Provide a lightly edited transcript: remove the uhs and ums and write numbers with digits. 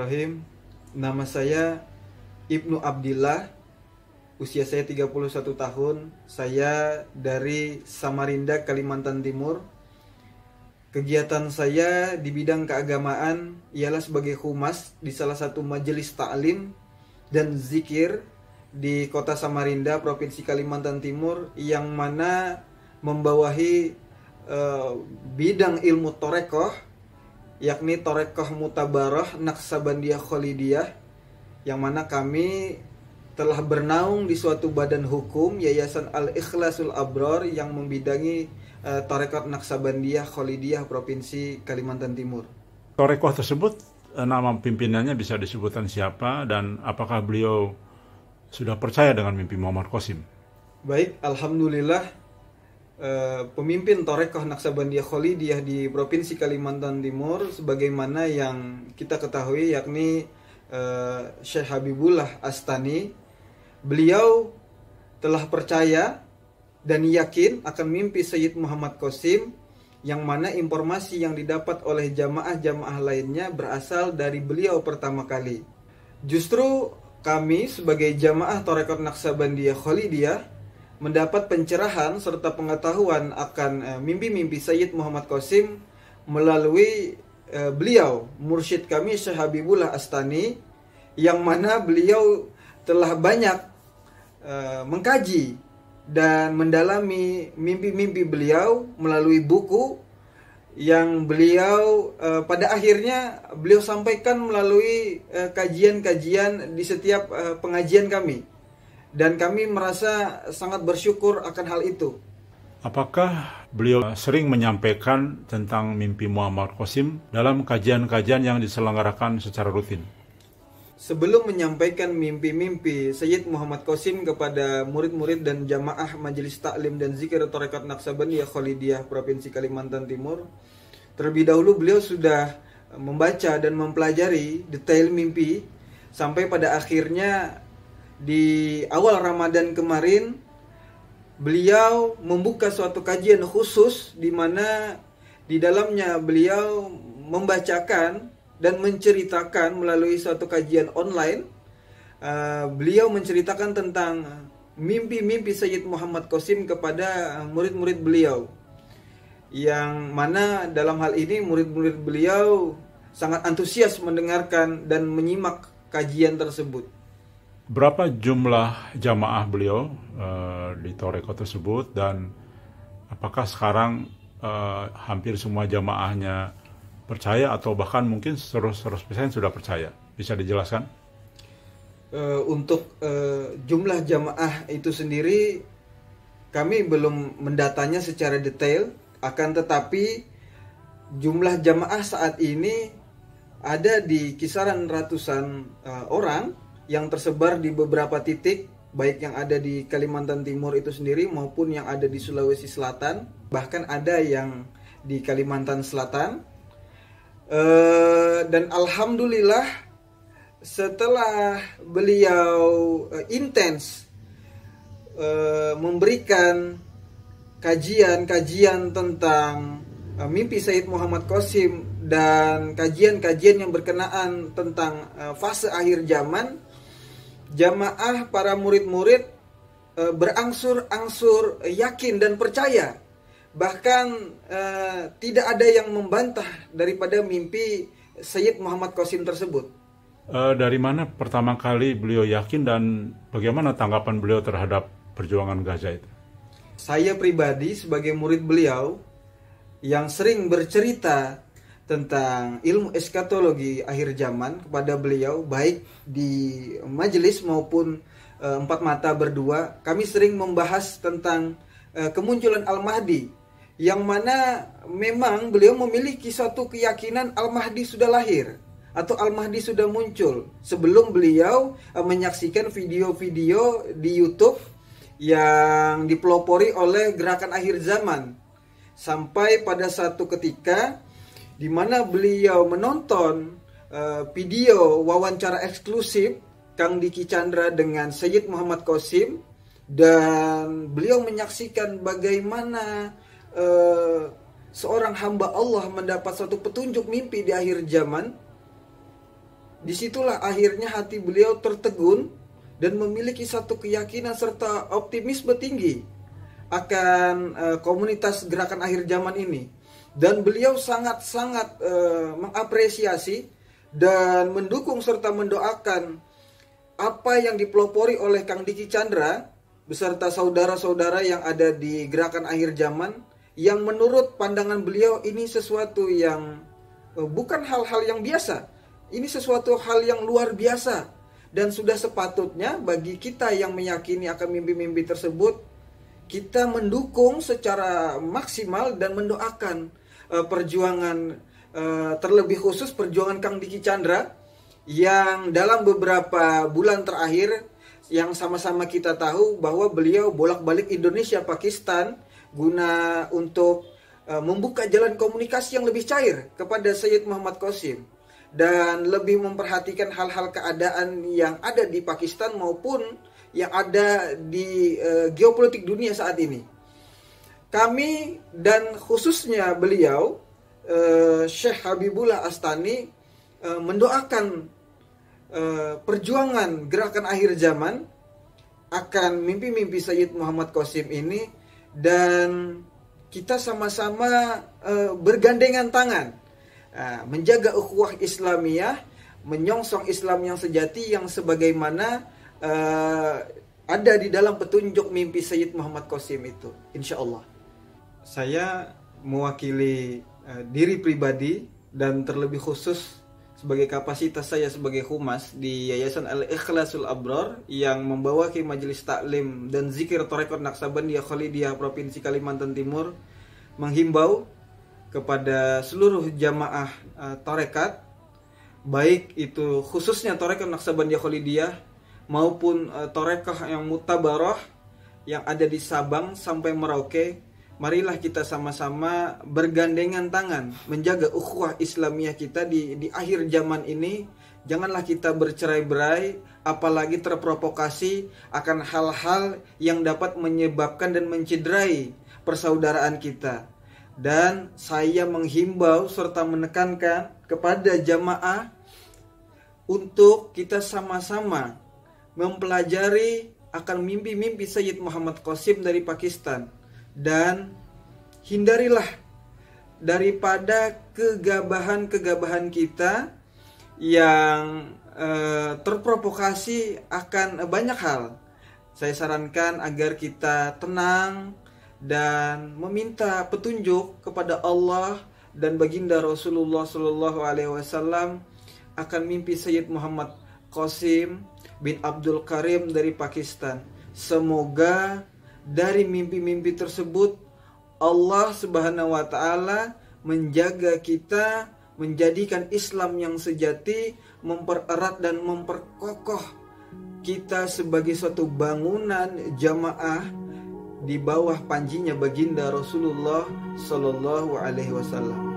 Bismillahirrahmanirrahim. Nama saya Ibnu Abdillah. Usia saya 31 tahun. Saya dari Samarinda, Kalimantan Timur. Kegiatan saya di bidang keagamaan ialah sebagai humas di salah satu majelis ta'lim dan zikir di kota Samarinda, Provinsi Kalimantan Timur, yang mana membawahi bidang ilmu torekoh, yakni Torekoh Mutabarah Naksabandiyah Kholidiyah, yang mana kami telah bernaung di suatu badan hukum Yayasan Al-Ikhlasul Abror yang membidangi Torekoh Naksabandiyah Kholidiyah Provinsi Kalimantan Timur. Torekoh tersebut, nama pimpinannya bisa disebutkan siapa dan apakah beliau sudah percaya dengan mimpi Muhammad Qasim? Baik, alhamdulillah. Pemimpin Torekoh Naksabandiyah Kholidiyah di Provinsi Kalimantan Timur sebagaimana yang kita ketahui, yakni Syekh Habibullah Astani. Beliau telah percaya dan yakin akan mimpi Sayyid Muhammad Qasim, yang mana informasi yang didapat oleh jamaah-jamaah lainnya berasal dari beliau pertama kali. Justru kami sebagai jamaah Torekoh Naksabandiyah Kholidiyah mendapat pencerahan serta pengetahuan akan mimpi-mimpi Sayyid Muhammad Qasim melalui beliau, mursyid kami Syekh Habibullah Astani, yang mana beliau telah banyak mengkaji dan mendalami mimpi-mimpi beliau melalui buku yang beliau pada akhirnya beliau sampaikan melalui kajian-kajian di setiap pengajian kami. Dan kami merasa sangat bersyukur akan hal itu. Apakah beliau sering menyampaikan tentang mimpi Muhammad Qasim dalam kajian-kajian yang diselenggarakan secara rutin? Sebelum menyampaikan mimpi-mimpi Sayyid Muhammad Qasim kepada murid-murid dan jamaah Majelis Taklim dan Zikir Torekoh Naksabandiyah Kholidiyah Provinsi Kalimantan Timur, terlebih dahulu beliau sudah membaca dan mempelajari detail mimpi sampai pada akhirnya di awal Ramadan kemarin beliau membuka suatu kajian khusus di mana di dalamnya beliau membacakan dan menceritakan melalui suatu kajian online. Beliau menceritakan tentang mimpi-mimpi Sayyid Muhammad Qasim kepada murid-murid beliau, yang mana dalam hal ini murid-murid beliau sangat antusias mendengarkan dan menyimak kajian tersebut. Berapa jumlah jamaah beliau di Torekoh tersebut, dan apakah sekarang hampir semua jamaahnya percaya atau bahkan mungkin 100% sudah percaya? Bisa dijelaskan? Untuk jumlah jamaah itu sendiri kami belum mendatanya secara detail, akan tetapi jumlah jamaah saat ini ada di kisaran ratusan orang yang tersebar di beberapa titik, baik yang ada di Kalimantan Timur itu sendiri maupun yang ada di Sulawesi Selatan, bahkan ada yang di Kalimantan Selatan. Dan alhamdulillah setelah beliau intens memberikan kajian-kajian tentang mimpi Sayyid Muhammad Qasim dan kajian-kajian yang berkenaan tentang fase akhir zaman, jamaah para murid-murid berangsur-angsur yakin dan percaya. Bahkan tidak ada yang membantah daripada mimpi Sayyid Muhammad Qasim tersebut. Dari mana pertama kali beliau yakin dan bagaimana tanggapan beliau terhadap perjuangan Gaza itu? Saya pribadi sebagai murid beliau yang sering bercerita tentang ilmu eskatologi akhir zaman kepada beliau, baik di majelis maupun empat mata berdua, kami sering membahas tentang kemunculan Al-Mahdi, yang mana memang beliau memiliki suatu keyakinan Al-Mahdi sudah lahir atau Al-Mahdi sudah muncul sebelum beliau menyaksikan video-video di YouTube yang dipelopori oleh gerakan akhir zaman, sampai pada satu ketika di mana beliau menonton video wawancara eksklusif Kang Diki Chandra dengan Sayyid Muhammad Qasim, dan beliau menyaksikan bagaimana seorang hamba Allah mendapat suatu petunjuk mimpi di akhir zaman. Disitulah akhirnya hati beliau tertegun dan memiliki satu keyakinan serta optimisme tinggi akan komunitas gerakan akhir zaman ini. Dan beliau sangat-sangat mengapresiasi dan mendukung serta mendoakan apa yang dipelopori oleh Kang Diki Chandra beserta saudara-saudara yang ada di gerakan akhir zaman, yang menurut pandangan beliau ini sesuatu yang bukan hal-hal yang biasa. Ini sesuatu hal yang luar biasa, dan sudah sepatutnya bagi kita yang meyakini akan mimpi-mimpi tersebut, kita mendukung secara maksimal dan mendoakan perjuangan, terlebih khusus perjuangan Kang Diki Chandra yang dalam beberapa bulan terakhir, yang sama-sama kita tahu bahwa beliau bolak-balik Indonesia Pakistan guna untuk membuka jalan komunikasi yang lebih cair kepada Sayyid Muhammad Qasim dan lebih memperhatikan hal-hal keadaan yang ada di Pakistan maupun yang ada di geopolitik dunia saat ini. Kami dan khususnya beliau, Syekh Habibullah Astani, mendoakan perjuangan gerakan akhir zaman akan mimpi-mimpi Sayyid Muhammad Qasim ini, dan kita sama-sama bergandengan tangan menjaga ukhuwah Islamiyah, menyongsong Islam yang sejati yang sebagaimana ada di dalam petunjuk mimpi Sayyid Muhammad Qasim itu, insya Allah. Saya mewakili diri pribadi dan terlebih khusus sebagai kapasitas saya sebagai humas di Yayasan Al-Ikhlasul Abrar yang membawahi majelis taklim dan zikir Tarekat Naqsabandiyah Khalidiyah Provinsi Kalimantan Timur, menghimbau kepada seluruh jamaah tarekat, baik itu khususnya Tarekat Naqsabandiyah Khalidiyah maupun tarekat yang mutabarah yang ada di Sabang sampai Merauke. Marilah kita sama-sama bergandengan tangan menjaga ukhuwah Islamiyah kita di akhir zaman ini. Janganlah kita bercerai-berai, apalagi terprovokasi akan hal-hal yang dapat menyebabkan dan mencederai persaudaraan kita. Dan saya menghimbau serta menekankan kepada jamaah untuk kita sama-sama mempelajari akan mimpi-mimpi Sayyid Muhammad Qasim dari Pakistan, dan hindarilah daripada kegabahan-kegabahan kita yang terprovokasi akan banyak hal. Saya sarankan agar kita tenang dan meminta petunjuk kepada Allah dan baginda Rasulullah Shallallahu Alaihi Wasallam akan mimpi Sayyid Muhammad Qasim bin Abdul Karim dari Pakistan. Semoga dari mimpi-mimpi tersebut Allah Subhanahu wa Ta'ala menjaga kita, menjadikan Islam yang sejati, mempererat dan memperkokoh kita sebagai suatu bangunan jamaah di bawah panjinya baginda Rasulullah Sallallahu Alaihi Wasallam.